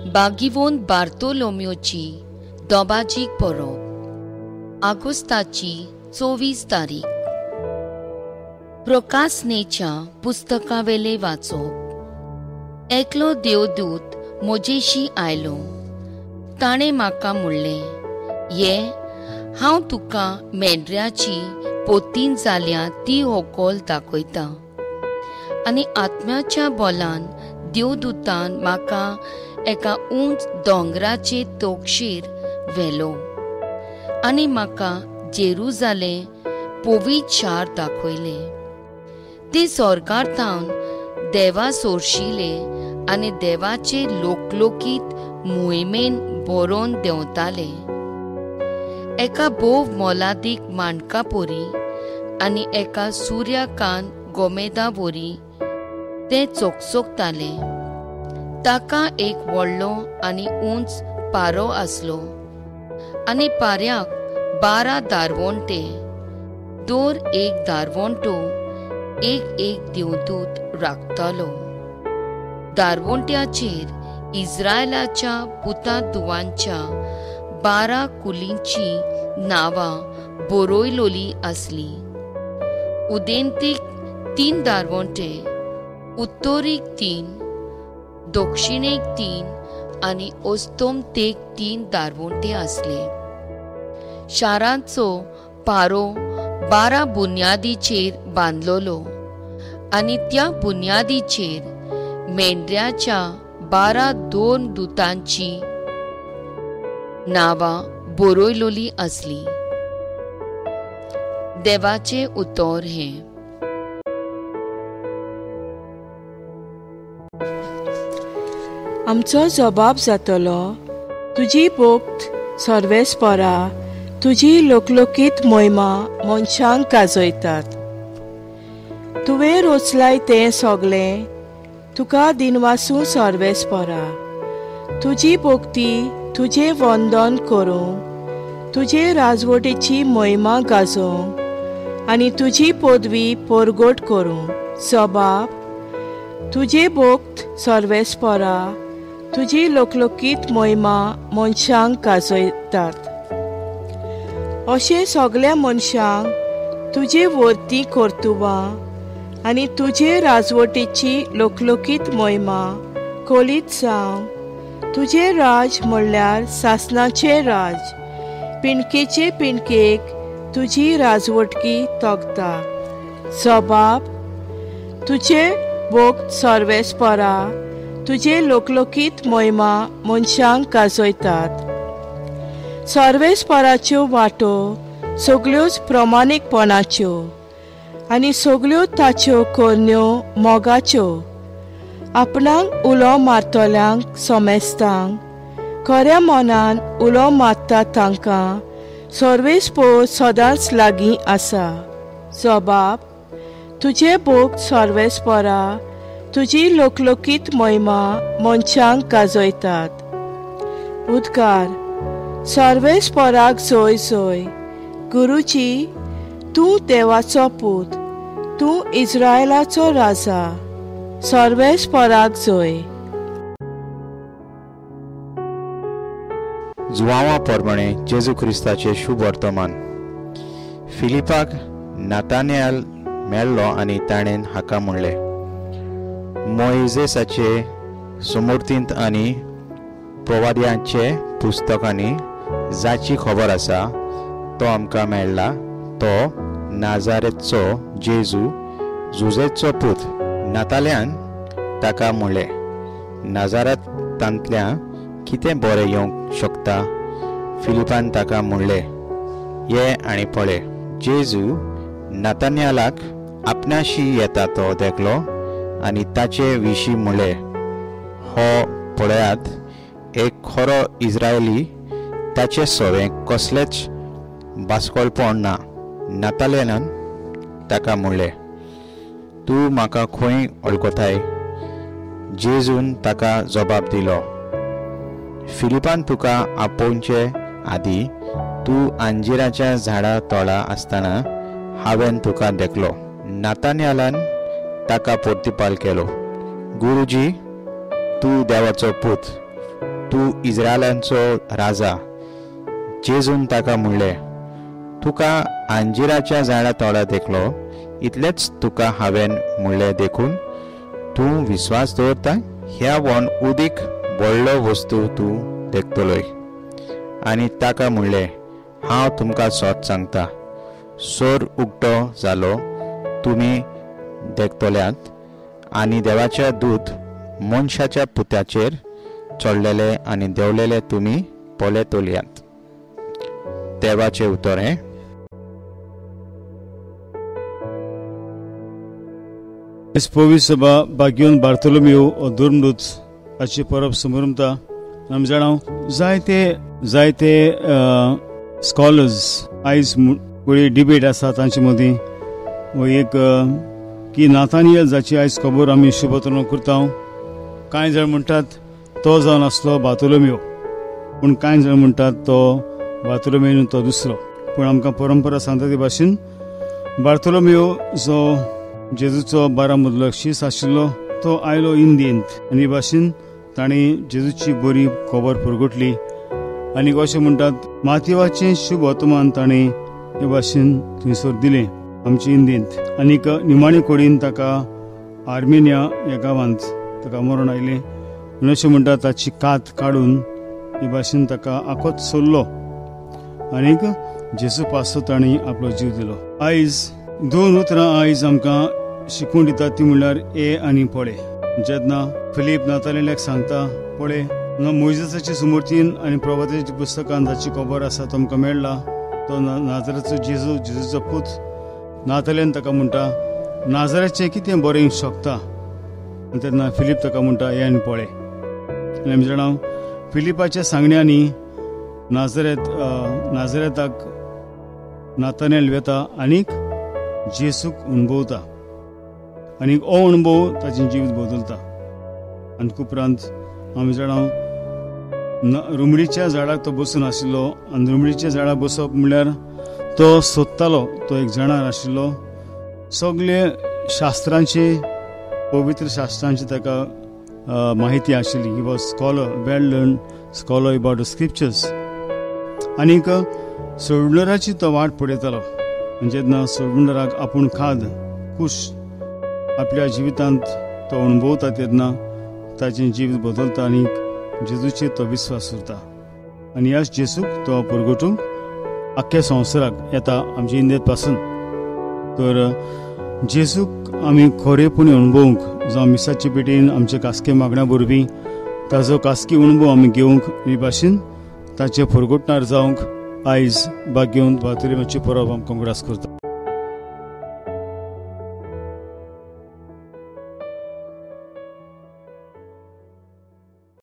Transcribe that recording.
बागिवोन बार्तोलोम्योची दोबाजीक बरोवप आगोस्ताची 24 तारीख प्रकासनेच्या पुस्तकावेले वाचप। एकलो देवदूत म्हजेशी आयलो। ताणे म्हाका म्हणलें, ये हांव तुका मेंढऱ्याची पोतीन जाल्या ती होकोल दाखयता। आनी आत्म्याच्या बोलान देवदूतान म्हाका एका उंच दोंगराचे तोगशेर व्हेलो आनी म्हाका जेरुजालेम पवित्र शार दाखयले। ते स्वर्गांतल्यान देवा सोरशिले आनी देवाचे लोकलोकीत मोहिमेन बरोवन देंवताले। एका बोव मोलादीक मांडका पोरी आनी एका सुर्यकांत गोमेदा बोरी ते चोकचोकताले। ताका एक व्हडलो आनी उंच पारो आसलो आनी पाऱ्याक 12 दारवंटे, दर एक दारवंटो एक देवदूत राखतालो। दारवंट्याचेर इस्रायलाच्या पुतांदुवांच्या 12 कुलींची नांवां बरयलोली आसली। उदेंतीक 3 दारवंटे, उत्तरेक 3, दक्षिणेक 3 आनी ओस्तोमतेक 3 दारवंटे आसले। शारांचो पारो 12 बुन्यादीचेर बांदलोलो आनी त्या बुन्यादीचेर मेंढऱ्याच्या 12 दोन दुतांची नांवां बरयलोली आसली। देवाचे उतर हे। आमचो जबाब जातलो, तुजी पोक्त सर्वेस्परा, तुजी लोकलोकीत मोहिमा मनशांक गाजयतात। तुवें रोचलाय तें सगलें तुका दिनवासूं सर्वेस्परा। तुजी पोक्ती तुजें वंदन करूं, तुजे राजवटीची मोहिमा गाजोवंक आनी तुजी पदवी परगट करूं। जबाब, तुजे भोक्त सर्वेस्परा, तुजी लोकलोकीत मोहिमा मनशांक गाजयतात। अशें सगळ्या मनशांक तुजे वर्ती कर्तुवां आनी तुजे राजवटीची लोकलोकीत मोहिमा खोलीत जावं। तुजे राज म्हणल्यार सासणाचे राज, पिणकेचे पिणकेक तुजी राजवटकी तोगता। जबाब, तुजे भोक्त सर्वेस्परा, तुजे लोकलोकीत मोहिमा मनशांक गाजयतात। सर्वेस्पराच्यो वाटो सगळ्योच प्रमाणीकपणाच्यो आनी सगळ्यो ताच्यो कोरण्यो मोगाच्यो। आपणाक उलो मारतल्यांक सोमेस्तांक, खऱ्या मनान उलो मारता तांकां सर्वेस्पर सदांच लागीं आसा। जबाब, तुजे भोक्त सर्वेस्परा, तुजी लोकलोकीत मोहिमा मनशांक गाजयतात। उद्गार, सर्वेस्पराक जय जय। गुरुजी, तूं देवाचो पूत, तूं इस्रायलाचो राजा। सर्वेस्पराक जय। जुवांवा परमणे जेजू क्रिस्ताचे शुभ वर्तमान। फिलिपाक नातानिएल मेळ्ळो आनी ताणें हाका म्हणलें, मोइजेसाचे समृद्धींत आनी प्रवाद्यांचे पुस्तकांनी जाची खबर आसा तो आमकां मेळ्ळा। तो नाजारेतचो जेजू, जुजेचो पूत। नाताल्यान ताका म्हणलें, नाजारेतांतल्यान कितें बरें येवंक शकता? फिलिपान ताका म्हणलें, ये आनी पळय। जेजू नातानिएलाक आपणाशी येता तो देखलो आनी ताचे विशीं म्हणलें, हो पळयात, एक खरो इस्रायली, ताचे सोवें कसलेंच बासकोलपण ना। नाताल्यान ताका म्हणलें, तूं म्हाका खंय वळखताय? जेजून ताका जबाब दिलो, फिलिपान तुका आपोवचे आदीं तूं अंजिराच्या झाडा तळा आसतना हांवें तुका देखलो। नातानिएलान ताका प्रतिपाल केलो, गुरुजी, तूं देवाचो पूत, तूं इस्रायलांचो राजा. जेजून ताका म्हणलें, तुका अंजिराच्या झाडा तोडा देखलो, इतलेंच तुका हांवें म्हणलें देखून तूं विस्वास दवरता? ह्या वोन उदीक व्हडलो वस्तू तूं देखतलोय. आनी ताका म्हणलें, हांव तुमकां सोत सांगता, सोर उक्तो जालो तुमी देखतल्यात आनी देवाच्या दूत मनशाच्या पुत्याचेर चडलेले आनी देंवलेले तुमी पळयतल्यात. देवाचें उतर हें. पवित्र सभा बागेवन बार्तोलोमेव हो दुर्मृत हाची परब समोरता. आमी जाणां जायते स्कॉलर्स आयज बरी डिबेट आसा तांचे मदीं हो एक की नाथानियल जाची आयज खबर आमी शुभतनो करता. कांय जाण म्हणटात तो जावन आसलो बार्तोलोमेव, पूण कांय जाण म्हणटात तो बार्तोलोमेव न्हू, तो दुसरो. पूण आमकां परंपरा सांगता ते भाशेन बार्तोलोमेव जो जेजूचो 12 मदलो शीस आशिल्लो तो आयलो इंडियेंत आनी भाशेन ताणें जेजूची बरी खबर परगटली. आनी अशें म्हणटात माथेवाचें शुभ वर्तमान ताणें हे भाशेन थंयसर दिलें आमच्या इंडियेंत. आनीक निमाणे कोडीन ताका आर्मेनिया ह्या गांवांत ताका मरण आयलें. आनी अशें म्हणटात ताची कात काडून हे भाशेन ताका आखोच सोडलो आनीक जेजू पासो ताणें आपलो जीव दिलो. आयज 2 उतरां आयज आमकां शिकून दितात ती म्हणल्यार ए आनी पळे. जेन्ना फिलीप नातालेल्याक सांगता पळे मोइजेसाच्या सुमूर्तीन आनी प्रवादिच्या पुस्तकांत जाची खबर आसा तो आमकां मेळ्ळा, तो नाजराचो जेजूचो पूत. नाताल्यान ताका म्हणटा नाजराचें कितें बरें शकता. तेन्ना फिलीप ताका म्हणटा हे आनी पळे. आनी आमी जाणां फिलिपाच्या सांगण्यांनी नाजरेताक नातानेल वेता आनीक जेजूक अणभवता आनी हो अणभव ताचें जिवीत बदलता. आनी उपरांत आमी जाणां रुमडीच्या झाडाक तो बसून आशिल्लो आनी रुमडीच्या झाडाक बसप म्हणल्यार तो सोदतालो, तो एक जाणार आशिल्लो. सगळे शास्त्रांचे पवित्र शास्त्रांची ताका माहिती आशिल्ली. He was scholar, well learn scholar about the scriptures. आनीक सोडणराची तो वाट पळयतालो. जेन्ना सोडणराक आपूण खाद खूश आपल्या जिवितांत तो अणभवता तेन्ना ताचें जिवीत बदलता आनीक जेजूचेर तो विस्वास उरता. आनी ह्या जेजूक तो परगटूंक आख्ख्या संवसाराक येता आमच्या इंडियेंत पासून. तर जेजूक आमी खरेपणी अणभवूंक जावं मिसाचे पेटीन आमचे कास्के मागण्या वरवीं ताजो कास्की अणभव आमी घेवंक हे भाशेन ताचे परगटणार जावंक आयज बागेवन बार्तोलोमेवची परब आमकां उगडास करता.